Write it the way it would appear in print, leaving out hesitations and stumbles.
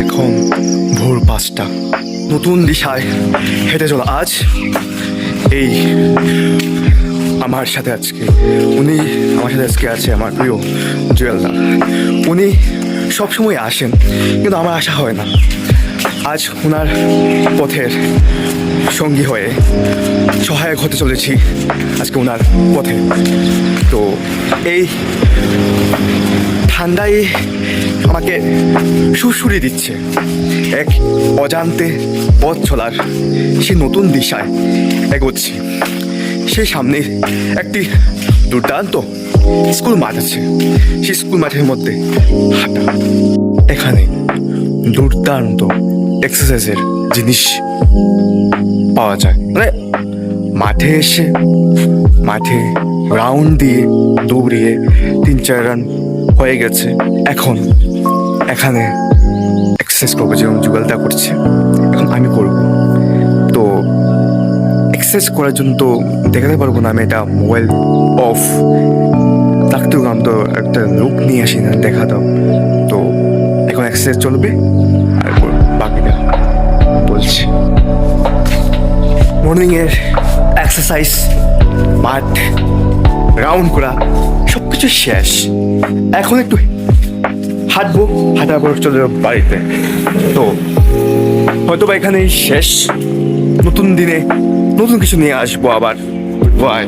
এখন ভোর 5টা। নতুন দিশায় হেঁটে চলো আজ। এই আমার সাথে আজকে আছে আমার প্রিয় জুয়েলদা। উনি সবসময় আসেন, কিন্তু আমার আসা হয় না। আজ ওনার পথের সঙ্গী হয়ে সহায়ক হতে চলেছি আজকে ওনার পথে। তো এই ঠান্ডায় আমাকে সুরসুরি দিচ্ছে এক অজান্তে পথ চলার সেই নতুন দিশায় এগোচ্ছি। সেই সামনে একটি দুর্দান্ত স্কুল মাঠ আছে। সেই স্কুল মাঠের মধ্যে হাঁটা, এখানে দুর্দান্ত এক্সারসাইজের জিনিস পাওয়া যায়। মানে মাঠে এসে মাঠে রাউন্ড দিয়ে দৌড়িয়ে 3-4 রান হয়ে গেছে। এখন এখানে এক্সারসাইজ করবো, যেরকম যুগলদা করছে এখন আমি করব। তো এক্সারসাইজ করার জন্য তো দেখাতে পারবো না আমি, এটা মোবাইল অফ থাকতেও আমি তো একটা লুক নিয়ে আসি না, দেখা দাও। তো এখন এক্সারসাইজ চলবে আর বাকিটা বলছি। মর্নিংয়ের এক্সারসাইজ, মাঠ রাউন্ড করা সব কিছু শেষ। এখন একটু হাঁটবো, হাঁটার পর চলে যাবো বাড়িতে। তো হয়তো বা এখানেই শেষ। নতুন দিনে নতুন কিছু নিয়ে আসবো আবার। বাই।